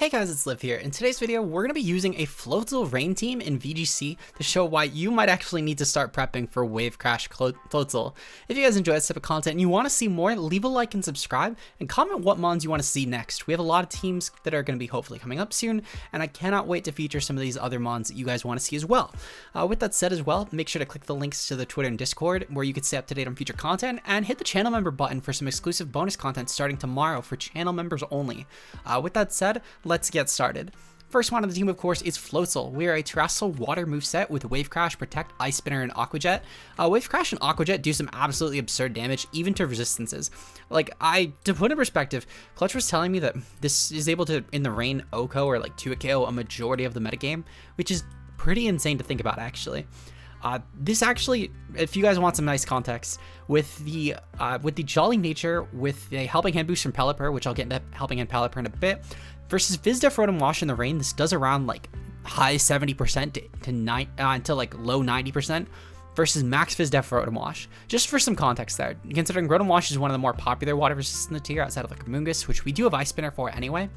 Hey guys, it's Liv here. In today's video, we're going to be using a Floatzel rain team in VGC to show why you might actually need to start prepping for Wave Crash Floatzel. If you guys enjoy this type of content and you want to see more, leave a like and subscribe, and comment what mons you want to see next. We have a lot of teams that are going to be hopefully coming up soon, and I cannot wait to feature some of these other mons that you guys want to see as well. With that said as well, make sure to click the links to the Twitter and Discord where you can stay up to date on future content, and hit the channel member button for some exclusive bonus content starting tomorrow for channel members only. With that said, let's get started. First one on the team, of course, is Floatzel. We are a terrestrial water moveset with Wave Crash, Protect, Ice Spinner, and Aqua Jet. Wave Crash and Aqua Jet do some absolutely absurd damage, even to resistances. To put in perspective, Clutch was telling me that this is able to, in the rain, OHKO or 2-hit KO a majority of the metagame, which is pretty insane to think about, actually. This actually, if you guys want some nice context, with the Jolly nature, with a Helping Hand boost from Pelipper, which I'll get into Helping Hand Pelipper in a bit, versus Vizdef Rotom Wash in the rain, this does around high 70% to low 90%, versus max Vizdef Rotom Wash. Just for some context there, considering Rotom Wash is one of the more popular water resistance in the tier outside of Mungus, which we do have Ice Spinner for anyway.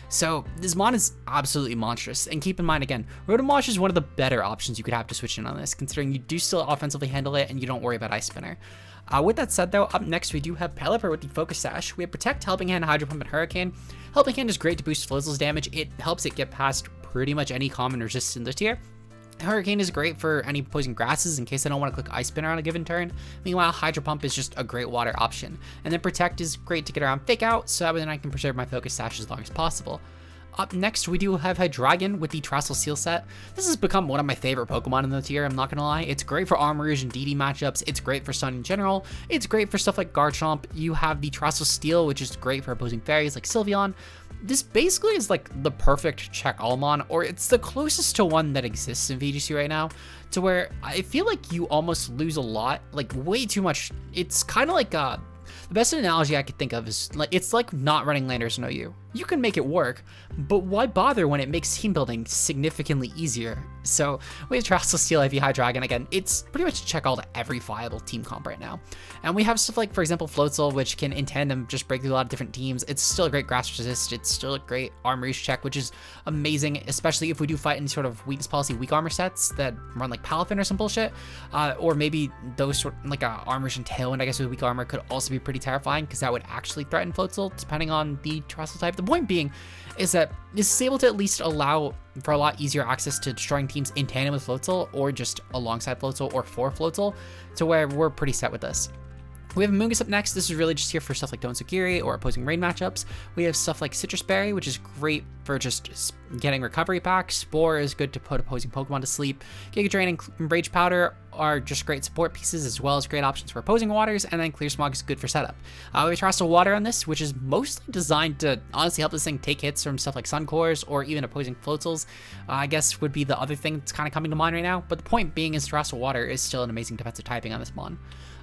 So this mon is absolutely monstrous, and keep in mind again, Rotom Wash is one of the better options you could have to switch in on this, considering you do still offensively handle it and you don't worry about Ice Spinner. With that said though, up next we do have Pelipper with the Focus Sash. We have Protect, Helping Hand, Hydro Pump, and Hurricane. Helping Hand is great to boost Floatzel's damage. It helps it get past pretty much any common resistance in the tier. Hurricane is great for any poison grasses in case I don't want to click Ice Spinner on a given turn. Meanwhile, Hydro Pump is just a great water option. And then Protect is great to get around Fake Out, so that I can preserve my Focus Sash as long as possible. Up next, we do have Hydreigon with the Terrestrial Seal set. This has become one of my favorite Pokemon in the tier, I'm not gonna lie. It's great for Armourouge and DD matchups, it's great for Sun in general, it's great for stuff like Garchomp. You have the Terrestrial Steel, which is great for opposing fairies like Sylveon. This basically is the perfect check Allmon, or it's the closest to one that exists in VGC right now, to where I feel like you almost lose a lot, way too much. It's kind of the best analogy I could think of is it's like not running Landers in OU. You can make it work, but why bother when it makes team building significantly easier? So we have Terrestrial Steel, IV Hydreigon. Again, it's pretty much check all to every viable team comp right now. And we have stuff like, for example, Floatzel, which can in tandem just break through a lot of different teams. It's still a great grass resist. It's still a great Armourouge check, which is amazing, especially if we do fight in sort of weakness policy weak armor sets that run like Palafin or some bullshit. Or maybe those sort of Armourouge and Tailwind, I guess, with weak armor could also be pretty terrifying because that would actually threaten Floatzel depending on the Terrestrial type. The point being is that this is able to at least allow for a lot easier access to destroying teams in tandem with Floatzel, or just alongside Floatzel or for Floatzel, to where we're pretty set with this. We have Mungus up next. This is really just here for stuff like Donsukiri or opposing rain matchups. We have stuff like Citrus Berry, which is great for just getting recovery back. Spore is good to put opposing Pokemon to sleep. Giga Drain and Rage Powder are just great support pieces, as well as great options for opposing waters, and then Clear Smog is good for setup. We have Terrestrial Water on this, which is mostly designed to honestly help this thing take hits from stuff like Suncores or even opposing Floatzels, I guess would be the other thing that's kind of coming to mind right now. But the point being is Terrestrial Water is still an amazing defensive typing on this mon.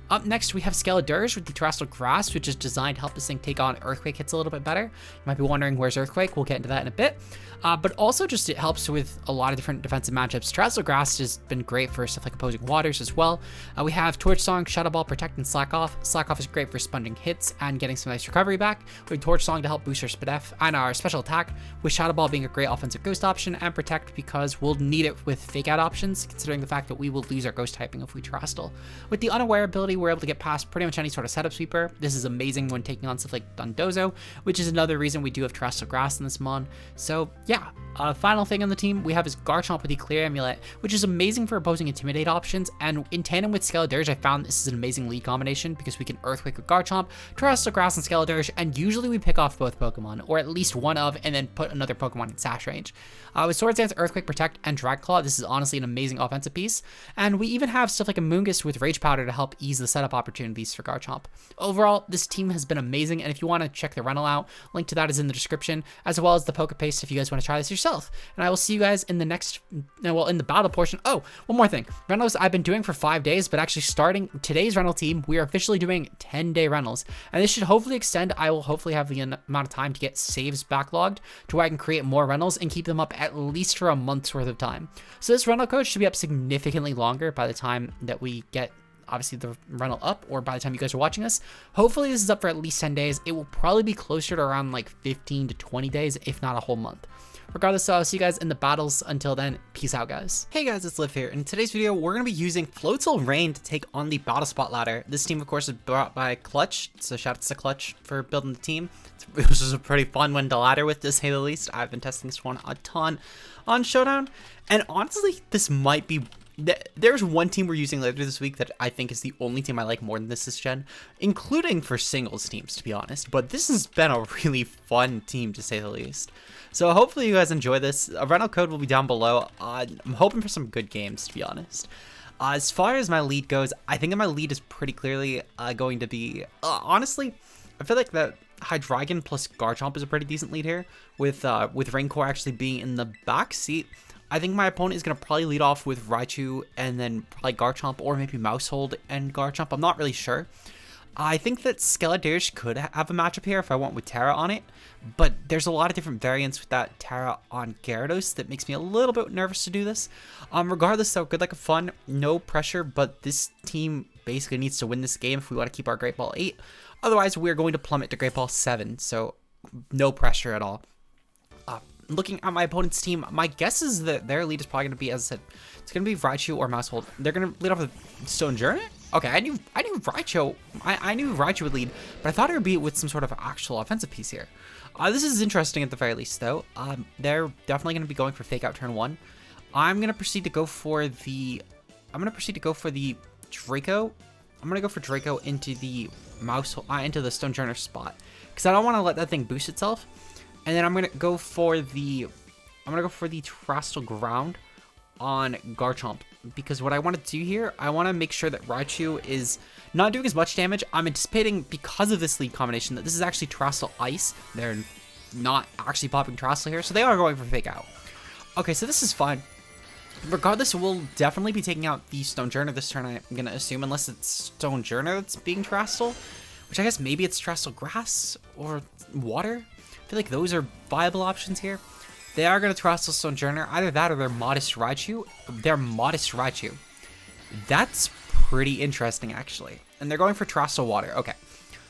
Up next, we have Scaladirge with the Terrestrial Grass, which is designed to help this thing take on Earthquake hits a little bit better. You might be wondering, where's Earthquake? We'll get into that in a bit. But also just it helps with a lot of different defensive matchups. Terrestrial Grass has been great for stuff like opposing waters as well. We have Torch Song, Shadow Ball, Protect, and Slack Off. Slack Off is great for sponging hits and getting some nice recovery back. We have Torch Song to help boost our SPDF and our special attack, with Shadow Ball being a great offensive ghost option, and Protect because we'll need it with Fake Out options, considering the fact that we will lose our ghost typing if we Terrestrial. With the Unaware ability, we're able to get past pretty much any sort of setup sweeper. This is amazing when taking on stuff like Dondozo, which is another reason we do have Terrestrial Grass in this mon. So yeah, final thing on the team we have is Garchomp with the Clear Amulet, which is amazing for opposing Intimidate options, and in tandem with Scaladirge, I found this is an amazing lead combination because we can Earthquake with Garchomp, Terrestrial Grass, and Scaladirge, and usually we pick off both Pokemon, or at least one of, and then put another Pokemon in Sash range. With Swords Dance, Earthquake, Protect, and Drag Claw, this is honestly an amazing offensive piece, and we even have stuff like a Mungus with Rage Powder to help ease the setup opportunities for Garchomp. Overall, this team has been amazing, and if you want to check the rental out, link to that is in the description, as well as the Pokepaste if you guys want to try this yourself. And I will see you guys in the next, in the battle portion. Oh, one more thing. Rentals I've been doing for 5 days, but actually starting today's rental team, we are officially doing 10-day rentals, and this should hopefully extend. I will hopefully have the amount of time to get saves backlogged to where I can create more rentals and keep them up at least for a month's worth of time. So this rental code should be up significantly longer by the time that we get obviously the rental up, or by the time you guys are watching this. Hopefully this is up for at least 10 days. It will probably be closer to around like 15 to 20 days, if not a whole month. Regardless, I'll see you guys in the battles. Until then, peace out, guys. Hey guys, it's Liv here. In today's video, we're going to be using Floatzel Rain to take on the Battle Spot ladder. This team, of course, is brought by Clutch, so shout out to Clutch for building the team. It was just a pretty fun one to ladder with, to say the least. I've been testing this one a ton on Showdown, and honestly, this might be... There's one team we're using later this week that I think is the only team I like more than this gen, including for singles teams, to be honest. But this has been a really fun team, to say the least. So hopefully you guys enjoy this. A rental code will be down below. I'm hoping for some good games, to be honest. As far as my lead goes, I think that my lead is pretty clearly going to be... honestly, I feel like that Hydreigon plus Garchomp is a pretty decent lead here, with Raincore actually being in the back seat. I think my opponent is going to probably lead off with Raichu and then probably Garchomp, or maybe Mousehold and Garchomp. I'm not really sure. I think that Skeledarish could have a matchup here if I went with Terra on it, but there's a lot of different variants with that Terra on Gyarados that makes me a little bit nervous to do this. Regardless though, good luck and fun, no pressure, but this team basically needs to win this game if we want to keep our Great Ball 8. Otherwise, we're going to plummet to Great Ball 7, so no pressure at all. Looking at my opponent's team, my guess is that their lead is probably going to be, as I said, it's going to be Raichu or Mousehold. They're going to lead off with Stonjourner? Okay, I knew Raichu. I knew Raichu would lead, but I thought it would be with some sort of actual offensive piece here. This is interesting at the very least, though. They're definitely going to be going for Fake Out turn 1. I'm going to proceed to go for the... Draco. I'm going to go for Draco into the into the Stonjourner spot, because I don't want to let that thing boost itself. And then I'm gonna go for the Terrestrial Ground on Garchomp, because what I want to do here, I want to make sure that Raichu is not doing as much damage. I'm anticipating, because of this lead combination, that this is actually Terrestrial Ice. They're not actually popping Terrestrial here, so they are going for Fake Out. Okay, so this is fine. Regardless, we'll definitely be taking out the Stonjourner this turn, I'm gonna assume, unless it's Stonjourner that's being Terrestrial, which I guess maybe it's Terrestrial Grass or Water. I feel like those are viable options here. They are going to Terrestrial Stonjourner. Either that or their Modest Raichu. That's pretty interesting, actually. And they're going for Terrestrial Water. Okay.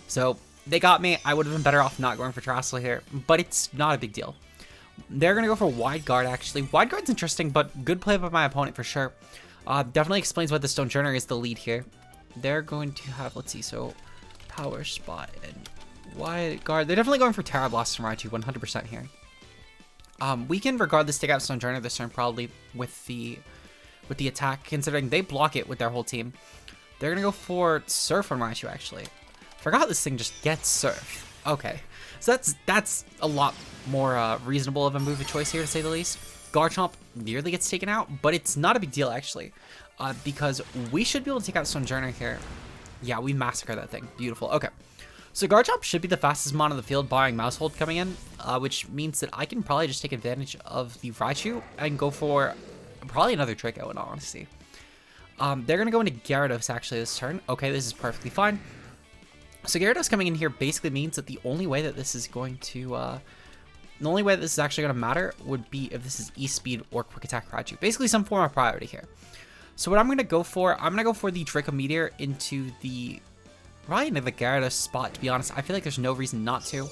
So, they got me. I would have been better off not going for Terrestrial here, but it's not a big deal. They're going to go for Wide Guard, actually. Wide Guard's interesting, but good play by my opponent for sure. Definitely explains why the Stonjourner is the lead here. They're going to have, let's see, so Power Spot and Wide Guard. They're definitely going for Terra Blast from Raichu 100% here. We can regardless take out Stonjourner this turn, probably with the attack, considering they block it with their whole team. They're gonna go for Surf on Raichu, actually. Forgot this thing just gets Surf. Okay, so that's a lot more reasonable of a move of choice here, to say the least. Garchomp nearly gets taken out, but it's not a big deal actually, because we should be able to take out Stonjourner here. Yeah, we massacre that thing. Beautiful. Okay. So Garchomp should be the fastest mon on the field, barring Mousehold coming in, which means that I can probably just take advantage of the Raichu and go for probably another Draco, in all honesty. They're going to go into Gyarados, actually, this turn. Okay, this is perfectly fine. So Gyarados coming in here basically means that the only way that this is going to... the only way that this is actually going to matter would be if this is E-Speed or Quick Attack Raichu. Basically some form of priority here. So what I'm going to go for, I'm going to go for the Draco Meteor into the... Probably into the Gyarados spot, to be honest. I feel like there's no reason not to.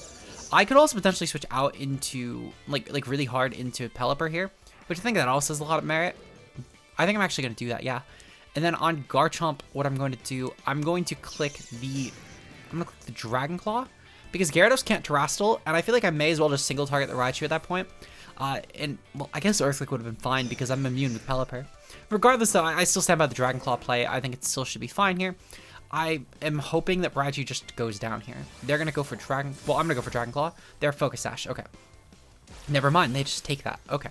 I could also potentially switch out into, like really hard into Pelipper here, which I think that also has a lot of merit. I think I'm actually going to do that, yeah. And then on Garchomp, what I'm going to do, I'm going to click the Dragon Claw, because Gyarados can't Terrestrial, and I feel like I may as well just single target the Raichu at that point. And, well, I guess Earthquake would have been fine because I'm immune with Pelipper. Regardless, though, I still stand by the Dragon Claw play. I think it still should be fine here. I am hoping that Raichu just goes down here. They're going to go for Dragon... Well, I'm going to go for Dragon Claw. They're Focus Sash. Okay. Never mind. They just take that. Okay.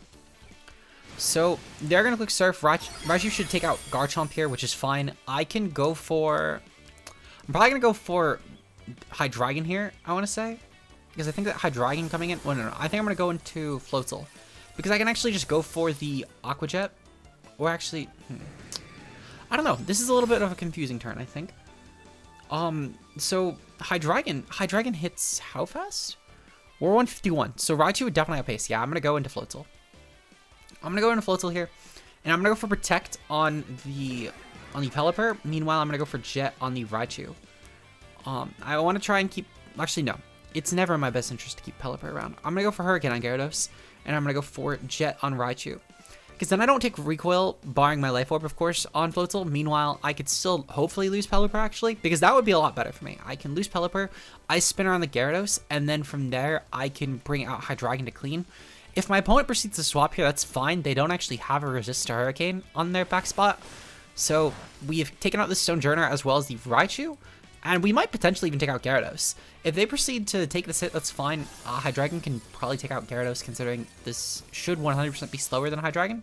So, they're going to click Surf. Raichu should take out Garchomp here, which is fine. I can go for... I'm probably going to go for Hydreigon here, I want to say. Because I think that Hydreigon coming in... Well, no. I think I'm going to go into Floatzel. Because I can actually just go for the Aqua Jet. Or actually... I don't know. This is a little bit of a confusing turn, I think. So Hydreigon hits how fast? We're 151. So Raichu would definitely outpace. Yeah, I'm going to go into Floatzel. I'm going to go into Floatzel here. And I'm going to go for Protect on the on the Pelipper. Meanwhile, I'm going to go for Jet on the Raichu. I want to try and keep... Actually, no. It's never in my best interest to keep Pelipper around. I'm going to go for Hurricane on Gyarados, and I'm going to go for Jet on Raichu. Because then I don't take recoil, barring my Life Orb, of course, on Floatzel. Meanwhile, I could still hopefully lose Pelipper, actually, because that would be a lot better for me. I can lose Pelipper, Ice Spinner on the Gyarados, and then from there, I can bring out Hydreigon to clean. If my opponent proceeds to swap here, that's fine. They don't actually have a resist to Hurricane on their back spot. So we have taken out the Stonjourner as well as the Raichu, and we might potentially even take out Gyarados. If they proceed to take this hit, that's fine. Hydreigon can probably take out Gyarados, considering this should 100% be slower than Hydreigon,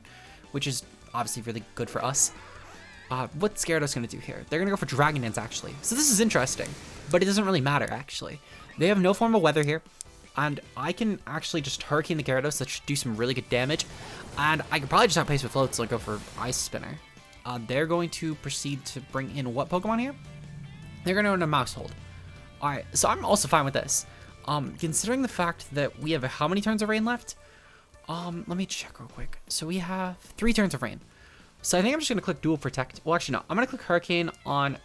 which is obviously really good for us. What's Gyarados going to do here? They're going to go for Dragon Dance, actually. So this is interesting, but it doesn't really matter, actually. They have no form of weather here, and I can actually just Hurricane the Gyarados. That should do some really good damage, and I could probably just outpace with Floatzel and go for Ice Spinner. They're going to proceed to bring in what Pokemon here? They're going to go into Mouse Hold. Alright, so I'm also fine with this. Considering the fact that we have how many turns of rain left? Let me check real quick. So we have 3 turns of rain. So I think I'm just going to click Dual Protect. Well, actually, no. I'm going to click Hurricane on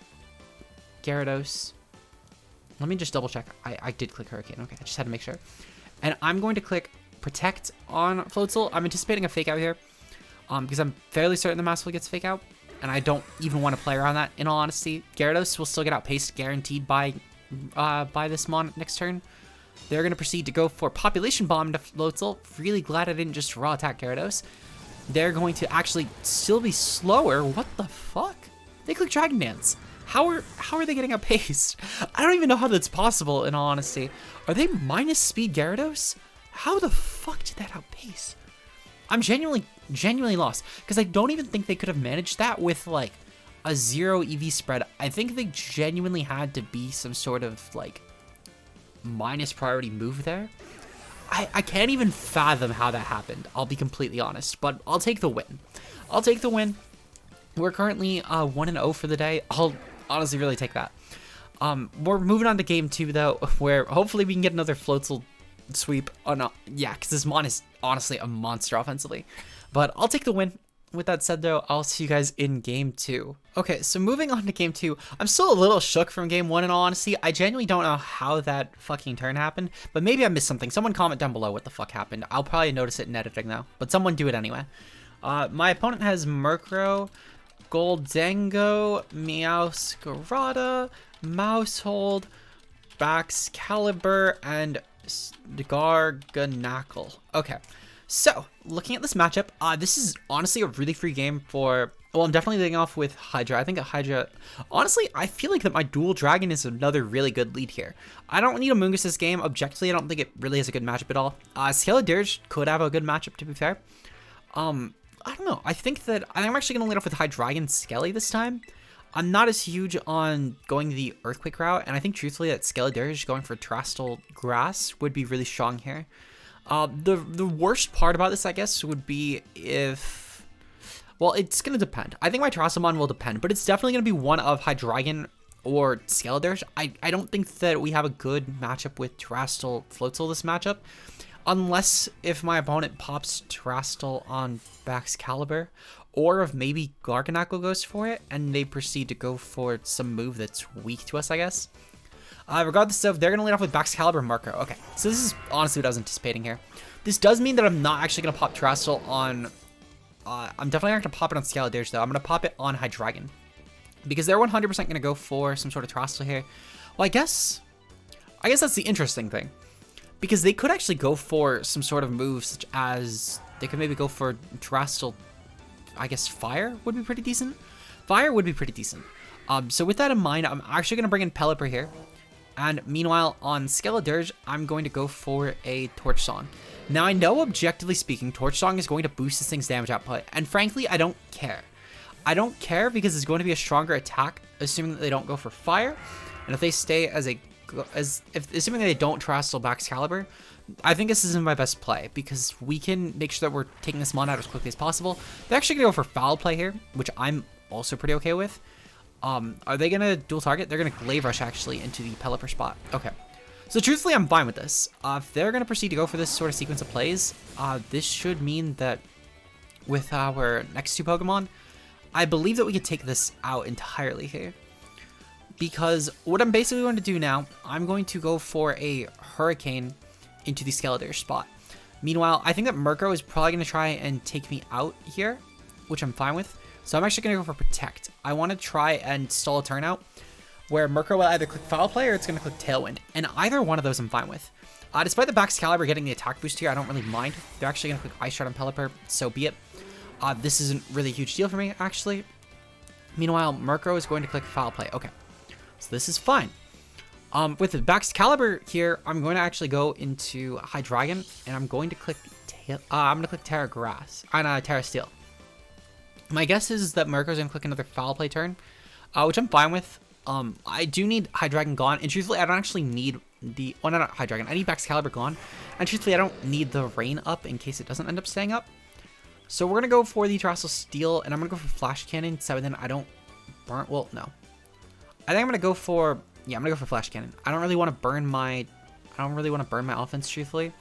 Gyarados. Let me just double check. I did click Hurricane. Okay, I just had to make sure. And I'm going to click Protect on Floatzel. I'm anticipating a Fake Out here. Because I'm fairly certain the Mouse Hold gets Fake Out. And I don't even want to play around that, in all honesty. Gyarados will still get outpaced, guaranteed by this Mon next turn. They're going to proceed to go for Population Bomb to Floatzel. Really glad I didn't just raw attack Gyarados. They're going to actually still be slower. What the fuck? They click Dragon Dance. How are they getting outpaced? I don't even know how that's possible, in all honesty. Are they minus speed Gyarados? How the fuck did that outpace? I'm genuinely lost, because I don't even think they could have managed that with like a 0 EV spread. I think they genuinely had to be some sort of like minus priority move there. I can't even fathom how that happened, I'll be completely honest, but I'll take the win. I'll take the win. We're currently 1-0 for the day. I'll honestly really take that. We're moving on to game 2 though, where hopefully we can get another Floatzel sweep. Oh no, yeah, because this Mon is honestly a monster offensively. But I'll take the win. With that said though, I'll see you guys in game 2. Okay, so moving on to game 2, I'm still a little shook from game 1 in all honesty. I genuinely don't know how that fucking turn happened, but maybe I missed something. Someone comment down below what the fuck happened. I'll probably notice it in editing though, but someone do it anyway. My opponent has Murkrow, Goldango, Meowscarada, Mousehold, Baxcalibur, and Garganacl. Okay, so looking at this matchup, this is honestly a really free game for... Well, I'm definitely leading off with Hydra. I think Hydra... Honestly, I feel like that my dual dragon is another really good lead here. I don't need a Mungus this game. Objectively, I don't think it really has a good matchup at all. Skeledirge could have a good matchup, to be fair. I don't know. I think I'm actually going to lead off with Hydreigon Skelly this time. I'm not as huge on going the Earthquake route, and I think truthfully that Skeledirge going for Terrestrial Grass would be really strong here. The worst part about this, I guess, would be if... Well, it's going to depend. I think my Terrassamon will depend, but it's definitely going to be one of Hydreigon or Skeledirge. I don't think that we have a good matchup with Terrestrial Floatzel this matchup. Unless if my opponent pops Terrestrial on Baxcalibur, or if maybe Garganacl goes for it, and they proceed to go for some move that's weak to us, I guess. Regardless of, they're going to lead off with Baxcalibur Marco. Okay, so this is honestly what I was anticipating here. This does mean that I'm not actually going to pop Terrestrial on... I'm definitely not going to pop it on Skeledirge, though. I'm going to pop it on Hydreigon. Because they're 100% going to go for some sort of Terrestrial here. Well, I guess that's the interesting thing. Because they could actually go for some sort of move, such as... They could maybe go for Terrestrial... I guess Fire would be pretty decent. Fire would be pretty decent. So with that in mind, I'm actually going to bring in Pelipper here. And meanwhile, on Skeledirge, I'm going to go for a Torch Song. Now, I know, objectively speaking, Torch Song is going to boost this thing's damage output. And frankly, I don't care. I don't care because it's going to be a stronger attack, assuming that they don't go for Fire. And if they stay assuming they don't Terrestrial Baxcalibur, I think this isn't my best play, because we can make sure that we're taking this Mon out as quickly as possible. They're actually going to go for Foul Play here, which I'm also pretty okay with. Are they going to dual target? They're going to Glaive Rush, actually, into the Pelipper spot. Okay. So, truthfully, I'm fine with this. If they're going to proceed to go for this sort of sequence of plays, this should mean that with our next 2 Pokemon, I believe that we could take this out entirely here. Because what I'm basically going to do now, I'm going to go for a Hurricane into the Skeletor spot. Meanwhile, I think that Murkrow is probably going to try and take me out here, which I'm fine with. So I'm actually going to go for Protect. I want to try and stall a turn out where Murkrow will either click Foul Play or it's going to click Tailwind. And either one of those I'm fine with. Despite the Baxcalibur getting the attack boost here, I don't really mind. They're actually going to click Ice Shard on Pelipper, so be it. This isn't really a huge deal for me, actually. Meanwhile, Murkrow is going to click Foul Play. Okay, so this is fine. With the Baxcalibur here, I'm going to actually go into Hydreigon, and I'm going to click Terra Grass, Terra Steel. My guess is that Murkrow's going to click another Foul Play turn, which I'm fine with. I do need Hydreigon gone, and truthfully, I don't actually need the... Oh, no, not Hydreigon. I need Baxcalibur gone, and truthfully, I don't need the Rain up in case it doesn't end up staying up. So we're going to go for the Terrestrial Steel, and I'm going to go for Flash Cannon, so then I don't burn... Well, no. I think I'm going to go for... Yeah, I'm going to go for Flash Cannon. I don't really want to burn my... offense, truthfully.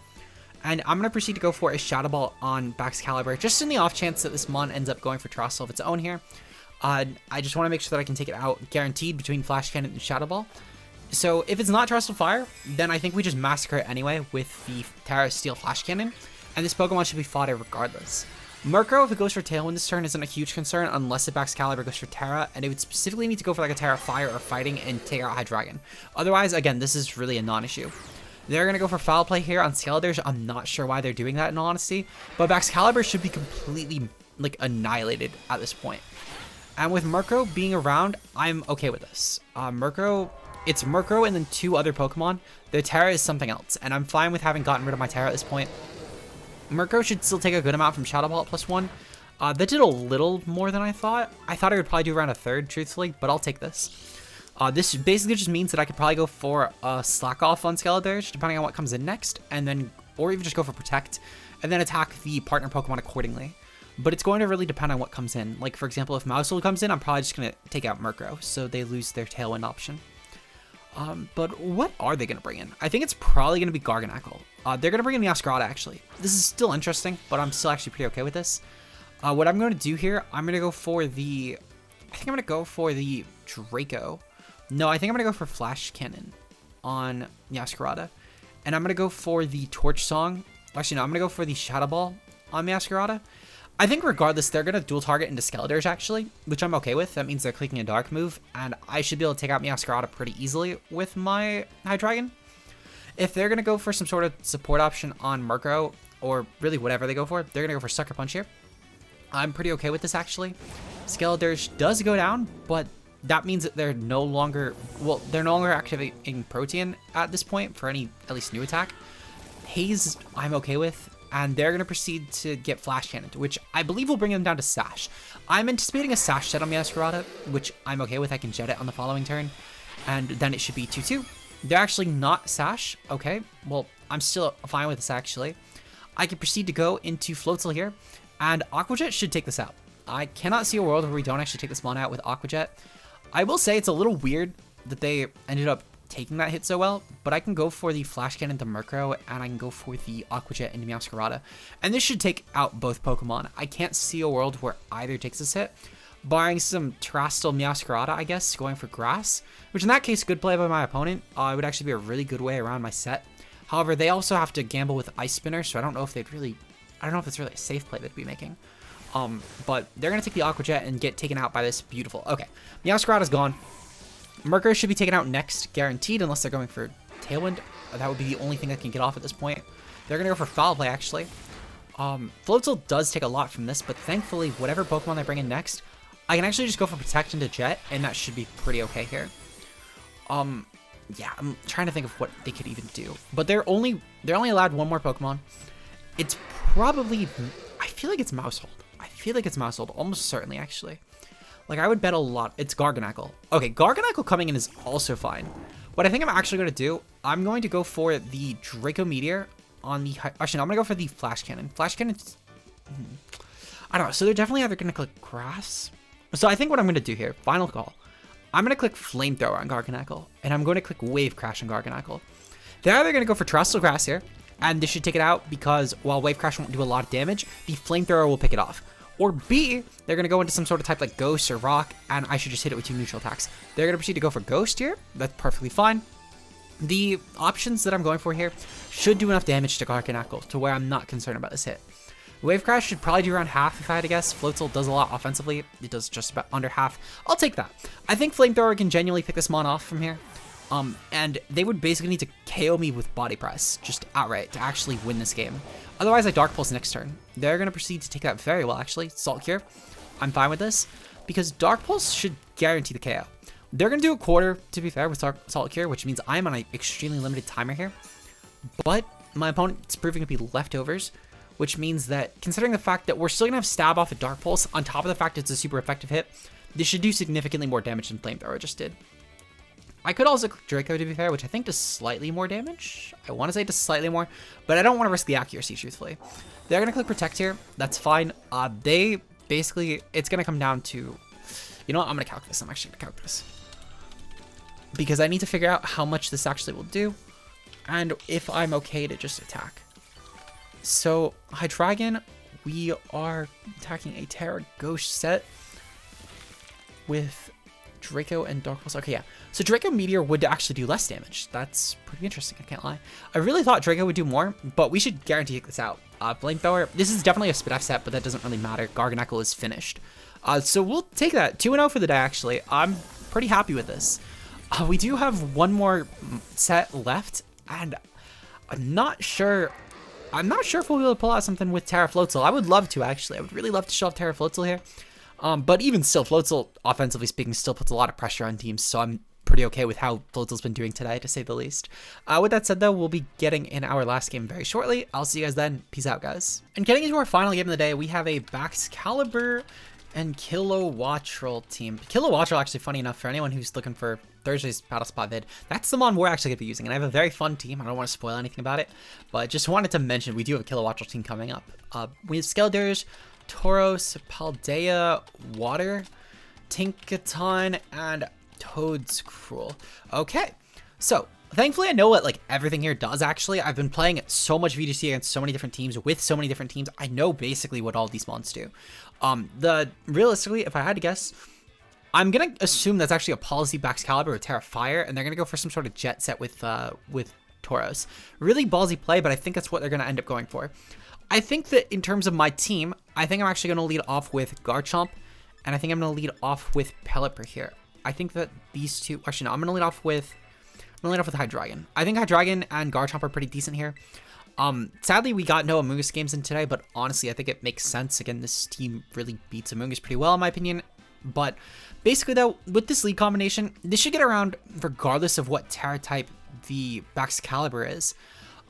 And I'm going to proceed to go for a Shadow Ball on Baxcalibur, just in the off chance that this Mon ends up going for Terrestrial of its own here. I just want to make sure that I can take it out guaranteed between Flash Cannon and Shadow Ball. So if it's not Terrestrial Fire, then I think we just massacre it anyway with the Terra Steel Flash Cannon. And this Pokemon should be fodder regardless. Murkrow, if it goes for Tailwind this turn, isn't a huge concern unless the Baxcalibur goes for Terra, and it would specifically need to go for like a Terra Fire or Fighting and take out Hydreigon. Otherwise, again, this is really a non-issue. They're going to go for Foul Play here on Skeletors. I'm not sure why they're doing that in all honesty, but Baxcalibur should be completely like annihilated at this point. And with Murkrow being around, I'm okay with this. It's Murkrow and then two other Pokemon. The Terra is something else, and I'm fine with having gotten rid of my Terra at this point. Murkrow should still take a good amount from Shadow Ball at +1. That did a little more than I thought. I thought I would probably do around a third, truthfully, but I'll take this. This basically just means that I could probably go for a Slack Off on Skeletors, depending on what comes in next, and then, or even just go for Protect, and then attack the partner Pokemon accordingly. But it's going to really depend on what comes in. Like, for example, if Mousehold comes in, I'm probably just going to take out Murkrow, so they lose their Tailwind option. But what are they going to bring in? I think it's probably going to be Garganacl. They're going to bring in Meowscarada, actually. This is still interesting, but I'm still actually pretty okay with this. What I'm going to do here, I'm going to go for the... I think I'm going to go for the Draco. No, I think I'm going to go for Flash Cannon on Meowscarada. And I'm going to go for the Torch Song. Actually, no, I'm going to go for the Shadow Ball on Meowscarada. I think regardless, they're going to dual target into Skeletors, actually, which I'm okay with. That means they're clicking a Dark move, and I should be able to take out Meowscarada pretty easily with my Hydreigon. If they're going to go for some sort of support option on Murkrow, or really whatever they go for, they're going to go for Sucker Punch here. I'm pretty okay with this, actually. Skeletors does go down, but that means that they're no longer, well, they're no longer activating Protean at this point for any, at least, new attack. Haze, I'm okay with. And they're going to proceed to get Flash Cannon, which I believe will bring them down to Sash. I'm anticipating a Sash set on Meowscarada, which I'm okay with. I can Jet it on the following turn, and then it should be 2-2. They're actually not Sash. Okay, well, I'm still fine with this, actually. I can proceed to go into Floatzel here, and Aqua Jet should take this out. I cannot see a world where we don't actually take this Mon out with Aqua Jet. I will say it's a little weird that they ended up taking that hit so well, but I can go for the Flash Cannon to Murkrow, and I can go for the Aqua Jet into Meowscarada, and this should take out both Pokemon. I can't see a world where either takes this hit, barring some Terrestrial Meowscarada, I guess, going for Grass, which in that case, good play by my opponent. It would actually be a really good way around my set. However, they also have to gamble with Ice Spinner, so I don't know if they'd really, I don't know if it's really a safe play they'd be making. But they're going to take the Aqua Jet and get taken out by this beautiful. Okay, Meowscarada's gone. Murkrow should be taken out next, guaranteed, unless they're going for Tailwind. That would be the only thing that can get off at this point. They're going to go for Foul Play, actually. Floatzel does take a lot from this, but thankfully, whatever Pokemon they bring in next, I can actually just go for Protect into Jet, and that should be pretty okay here. Yeah, I'm trying to think of what they could even do. But they're only allowed one more Pokemon. It's probably... I feel like it's Mousehold. I feel like it's Mousehold, almost certainly, actually. Like, I would bet a lot. It's Garganacl. Okay, Garganacl coming in is also fine. What I think I'm actually going to do, I'm going to go for the Draco Meteor on the... Actually, no, I'm going to go for the Flash Cannon. Flash Cannon... I don't know. So they're definitely either going to click Grass. So I think what I'm going to do here, final call, I'm going to click Flamethrower on Garganacl, and I'm going to click Wave Crash on Garganacl. They're either going to go for Terrestrial Grass here, and this should take it out because while Wave Crash won't do a lot of damage, the Flamethrower will pick it off. Or B, they're going to go into some sort of type like Ghost or Rock, and I should just hit it with 2 neutral attacks. They're going to proceed to go for Ghost here. That's perfectly fine. The options that I'm going for here should do enough damage to Garganacl to where I'm not concerned about this hit. Wave Crash should probably do around half if I had to guess. Floatzel does a lot offensively. It does just about under half. I'll take that. I think Flamethrower can genuinely pick this mon off from here. And they would basically need to KO me with Body Press, just outright, to actually win this game. Otherwise, I Dark Pulse next turn. They're going to proceed to take that very well, actually. Salt Cure. I'm fine with this, because Dark Pulse should guarantee the KO. They're going to do a quarter, to be fair, with Salt Cure, which means I'm on an extremely limited timer here. But my opponent's proving to be leftovers, which means that, considering the fact that we're still going to have Stab off at Dark Pulse, on top of the fact it's a super effective hit, this should do significantly more damage than Flamethrower just did. I could also click Draco, to be fair, which I think does slightly more damage. I want to say it does slightly more, but I don't want to risk the accuracy, truthfully. They're going to click Protect here. That's fine. They basically, it's going to come down to, you know what? I'm going to calc this. I'm actually going to calc this, because I need to figure out how much this actually will do and if I'm okay to just attack. So, Hydreigon, we are attacking a Terra Ghost set with Draco and Dark Pulse. Okay, yeah. So Draco Meteor would actually do less damage. That's pretty interesting, I can't lie. I really thought Draco would do more, but we should guarantee take this out. Flamethrower, this is definitely a spit F set, but that doesn't really matter. Garganacl is finished. So we'll take that. 2-0 for the day, actually. I'm pretty happy with this. We do have one more set left, and I'm not sure if we'll be able to pull out something with Terra Floatzel. I would love to, actually. I would really love to show off Terra Floatzel here. But even still, Floatzel, offensively speaking, still puts a lot of pressure on teams, so I'm pretty okay with how Floatzel's been doing today, to say the least. With that said, though, we'll be getting in our last game very shortly. I'll see you guys then. Peace out, guys. And getting into our final game of the day, we have a Baxcalibur and Kilowattrel team. Kilowattrel, actually, funny enough, for anyone who's looking for Thursday's Battle Spot vid, that's the mon we're actually going to be using, and I have a very fun team. I don't want to spoil anything about it, but just wanted to mention we do have a Kilowattrel team coming up. We have Skeldurge, Tauros, Paldea, Water, Tinkaton, and Toadscruel. Okay, so thankfully I know what like everything here does. Actually, I've been playing so much VGC against so many different teams with so many different teams. I know basically what all these mons do. Realistically, if I had to guess, I'm gonna assume that's actually a Policy Baxcalibur or Terra Fire, and they're gonna go for some sort of jet set with Tauros. Really ballsy play, but I think that's what they're gonna end up going for. I think that in terms of my team, I think I'm actually going to lead off with Garchomp, and I think I'm going to lead off with Pelipper here. I think that these two, actually no, I'm going to lead off with Hydreigon. I think Hydreigon and Garchomp are pretty decent here. Sadly, we got no Amoonguss games in today, but honestly, I think it makes sense. Again, this team really beats Amoonguss pretty well, in my opinion. But basically, though, with this lead combination, this should get around regardless of what Terra type the Baxcalibur is.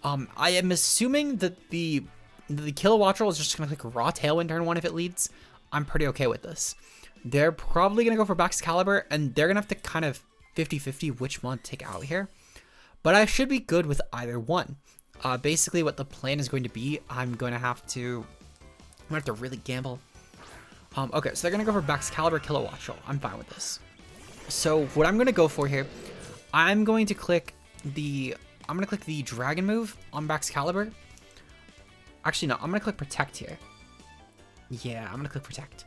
I am assuming that the Kilowattrel is just going to click Raw Tailwind turn 1 if it leads. I'm pretty okay with this. They're probably going to go for Baxcalibur, and they're going to have to kind of 50-50 which one to take out here. But I should be good with either one. Basically, what the plan is going to be, I'm going to have to really gamble. Okay, so they're going to go for Baxcalibur, Kilowattrel. I'm fine with this. So what I'm going to go for here, I'm going to click the Dragon move on Baxcalibur. Actually, no, I'm going to click Protect here. Yeah, I'm going to click Protect.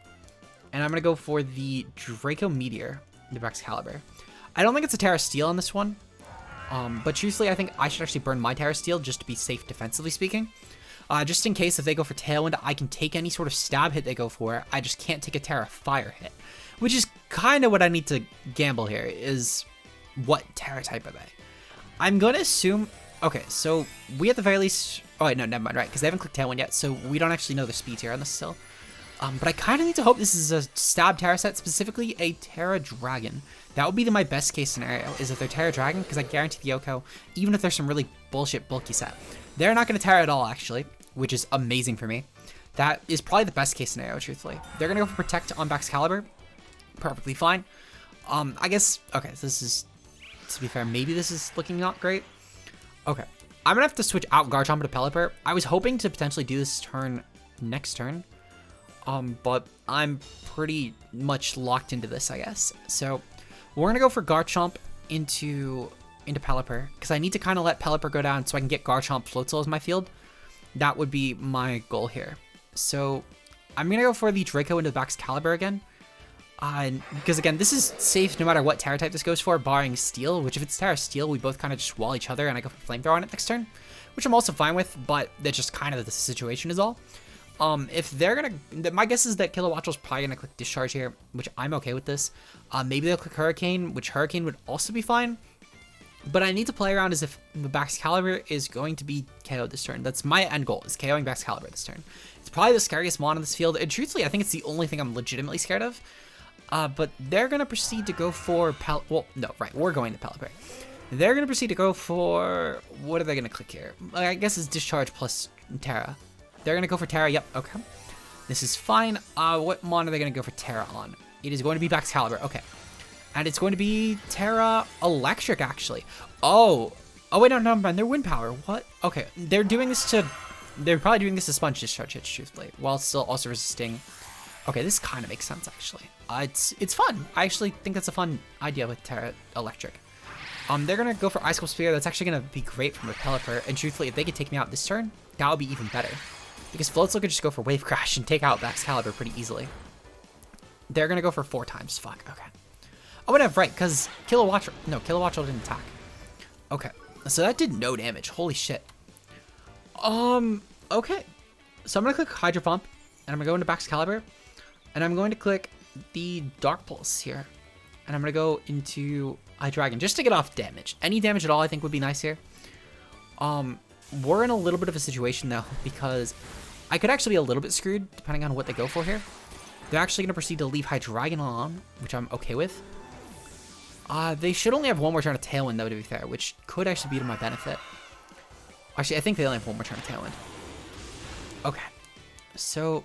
And I'm going to go for the Draco Meteor, the Baxcalibur. I don't think it's a Terra Steel on this one. But truthfully, I think I should actually burn my Terra Steel just to be safe defensively speaking. Just in case if they go for Tailwind, I can take any sort of stab hit they go for. I just can't take a Terra Fire hit. Which is kind of what I need to gamble here, is what Terra type are they? I'm going to assume... Okay, so we at the very least... Oh, wait, no, never mind, right, because they haven't clicked Tailwind yet, so we don't actually know the speeds here on this still. But I kind of need to hope this is a Stab Terra set, specifically a Terra Dragon. That would be my best case scenario, is if they're Terra Dragon, because I guarantee the Yoko, even if there's some really bullshit bulky set. They're not going to Terra at all, actually, which is amazing for me. That is probably the best case scenario, truthfully. They're going to go for Protect on Baxcalibur. Perfectly fine. I guess, okay, so this is, to be fair, maybe this is looking not great. Okay, I'm going to have to switch out Garchomp to Pelipper. I was hoping to potentially do this turn next turn. But I'm pretty much locked into this, I guess. So we're going to go for Garchomp into Pelipper, because I need to kind of let Pelipper go down so I can get Garchomp Floatzel as my field. That would be my goal here. So I'm gonna go for the Draco into the Baxcalibur again. Because again, this is safe no matter what Terra type this goes for, barring Steel, which if it's Terra Steel, we both kind of just wall each other and I go for Flamethrower on it next turn, which I'm also fine with, but that's just kind of the situation is all. If they're gonna, my guess is that Kilowattrel's probably gonna click Discharge here, which I'm okay with this. Maybe they'll click Hurricane, which Hurricane would also be fine. But I need to play around as if the Baxcalibur is going to be KO'd this turn. That's my end goal, is KOing Baxcalibur this turn. It's probably the scariest mon in this field, and truthfully, I think it's the only thing I'm legitimately scared of. But they're going to proceed to go for we're going to Pelipper. They're going to proceed to go for, what are they going to click here? I guess it's Discharge plus Terra. They're going to go for Terra, yep, okay. This is fine. What mon are they going to go for Terra on? It is going to be Baxcalibur, okay. And it's going to be Terra Electric, actually. Oh, wait, no, never mind. They're Wind Power. What? Okay, they're probably doing this to Sponge Discharge hits, truthfully, while still also resisting. Okay, this kind of makes sense, actually. It's fun. I actually think that's a fun idea with Terra Electric. They're going to go for Icicle Spear. That's actually going to be great from a Pelipper. And truthfully, if they could take me out this turn, that would be even better. Because Floatzel could just go for Wave Crash and take out Baxcalibur pretty easily. They're going to go for 4 times. Fuck, okay. I would have right, because Kilowattrel didn't attack. Okay, so that did no damage. Holy shit. Okay. So I'm going to click Hydro Pump, and I'm going to go into Baxcalibur, and I'm going to click the Dark Pulse here. And I'm going to go into Hydreigon, just to get off damage. Any damage at all I think would be nice here. We're in a little bit of a situation, though, because I could actually be a little bit screwed, depending on what they go for here. They're actually going to proceed to leave Hydreigon on, which I'm okay with. They should only have one more turn of Tailwind, though, to be fair, which could actually be to my benefit. Actually, I think they only have one more turn of Tailwind. Okay. So,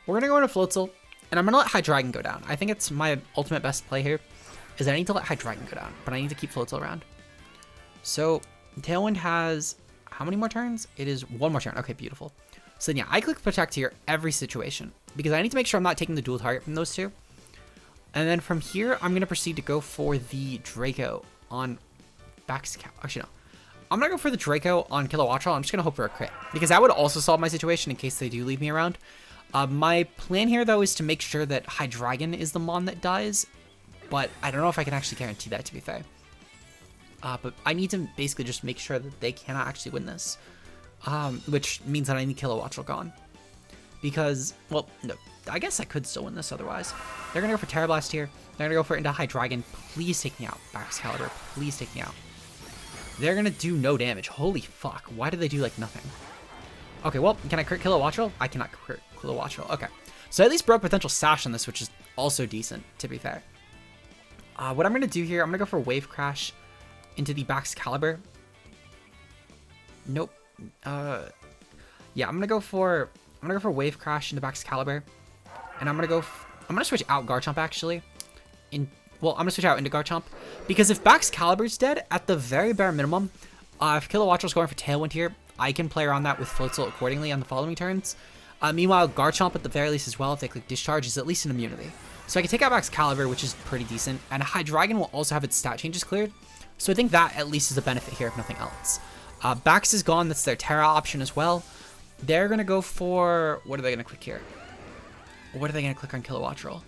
we're going to go into Floatzel, and I'm going to let Hydreigon go down. I think it's my ultimate best play here, is I need to let Hydreigon go down, but I need to keep Floatzel around. So, Tailwind has how many more turns? It is 1 more turn. Okay, beautiful. So, yeah, I click Protect here every situation, because I need to make sure I'm not taking the dual target from those two. And then from here, I'm going to proceed to go for the Draco on Baxcalibur. Actually, no. I'm going to go for the Draco on Kilowattrel. I'm just going to hope for a crit, because that would also solve my situation in case they do leave me around. My plan here, though, is to make sure that Hydreigon is the mon that dies, but I don't know if I can actually guarantee that, to be fair. But I need to basically just make sure that they cannot actually win this, which means that I need Kilowattrel gone. Because, well, no, I guess I could still win this otherwise. They're going to go for Terra Blast here. They're going to go for it into Hydreigon. Please take me out, Baxcalibur. Please take me out. They're going to do no damage. Holy fuck. Why did they do, like, nothing? Okay, well, can I crit Kilowattrel? I cannot crit Kilowattrel. Okay. So I at least broke potential Sash on this, which is also decent, to be fair. What I'm going to do here, I'm going to go for Wave Crash into the Baxcalibur. Nope. Yeah, I'm going to go for Wave Crash into Baxcalibur. And I'm going to switch out Garchomp, actually. I'm going to switch out into Garchomp. Because if Baxcalibur's dead, at the very bare minimum, if Kilowattrel's going for Tailwind here, I can play around that with Floatzel accordingly on the following turns. Meanwhile, Garchomp at the very least as well, if they click Discharge, is at least an immunity. So I can take out Baxcalibur, which is pretty decent. And Hydreigon will also have its stat changes cleared. So I think that at least is a benefit here, if nothing else. Bax is gone. That's their Terra option as well. They're going to go for... What are they going to click here? What are they going to click on Kilowattrel?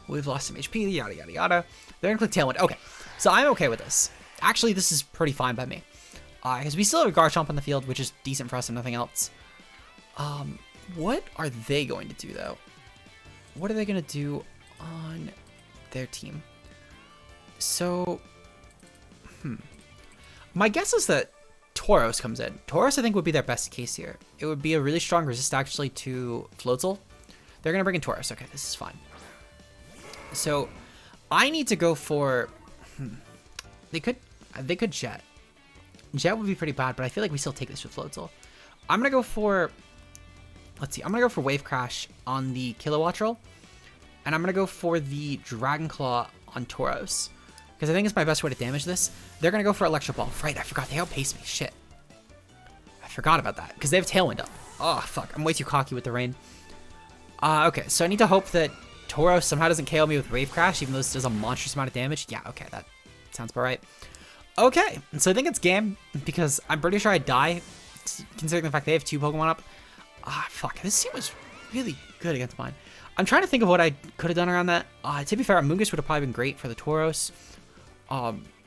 We've lost some HP, yada, yada, yada. They're going to click Tailwind. Okay, so I'm okay with this. Actually, this is pretty fine by me. Because we still have a Garchomp on the field, which is decent for us and nothing else. What are they going to do, though? What are they going to do on their team? So, my guess is that Tauros comes in. Tauros, I think, would be their best case here. It would be a really strong resist, actually, to Floatzel. They're going to bring in Tauros. Okay, this is fine. So, I need to go for... They could Jet. Jet would be pretty bad, but I feel like we still take this with Floatzel. I'm going to go for... Let's see. I'm going to go for Wave Crash on the Kilowattrel. And I'm going to go for the Dragon Claw on Tauros. Because I think it's my best way to damage this. They're going to go for Electro Ball. Right, I forgot. They outpaced me. Shit. I forgot about that. Because they have Tailwind up. Oh, fuck. I'm way too cocky with the rain. Okay, so I need to hope that Tauros somehow doesn't KO me with Wave Crash, even though this does a monstrous amount of damage. Yeah, okay, that sounds about right. Okay, so I think it's game, because I'm pretty sure I die, considering the fact they have 2 Pokemon up. Fuck, this team was really good against mine. I'm trying to think of what I could have done around that. To be fair, Mungus would have probably been great for the Tauros.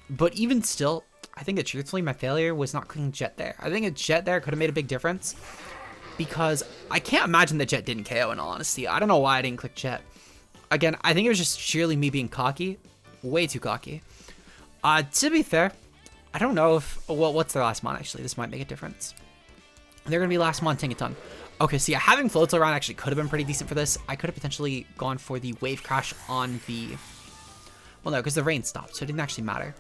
But even still, I think that truthfully my failure was not clicking Jet there. I think a Jet there could have made a big difference because I can't imagine that Jet didn't KO in all honesty. I don't know why I didn't click Jet. Again, I think it was just sheerly me being cocky. Way too cocky. To be fair, I don't know if... Well, what's their last mon actually? This might make a difference. They're going to be last mon Tinkaton. Okay, so yeah, having Floatzel around actually could have been pretty decent for this. I could have potentially gone for the Wave Crash on the... Well, no, because the rain stopped, so it didn't actually matter.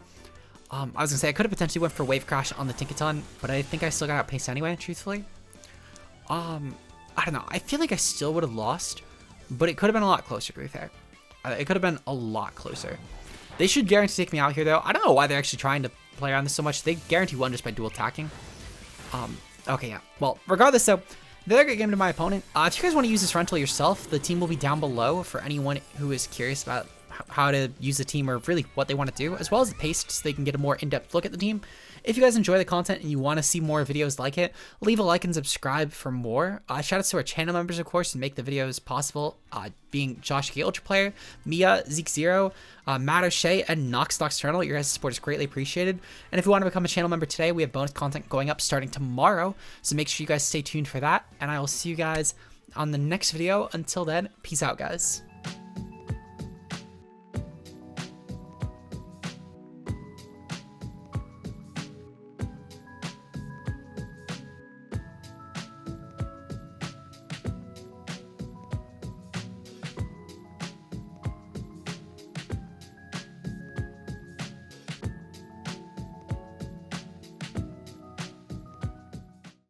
I was going to say, I could have potentially went for Wave Crash on the Tinkaton, but I think I still got outpaced anyway, truthfully. I don't know. I feel like I still would have lost, but it could have been a lot closer, to be fair. It could have been a lot closer. They should guarantee take me out here, though. I don't know why they're actually trying to play around this so much. They guarantee one just by dual attacking. Okay, yeah. Well, regardless, though, they're a good game to my opponent. If you guys want to use this rental yourself, the team will be down below for anyone who is curious about how to use the team or really what they want to do, as well as the paste so they can get a more in-depth look at the team. If you guys enjoy the content and you want to see more videos like it, leave a like and subscribe for more. Shout out to our channel members, of course, and make the videos possible, being Josh K, Ultra Player, Mia, Zeke Zero, Matt O'Shea, and Nox Nocturnal. Your guys' support is greatly appreciated. And if you want to become a channel member today, we have bonus content going up starting tomorrow, so make sure you guys stay tuned for that, and I will see you guys on the next video. Until then, peace out, guys.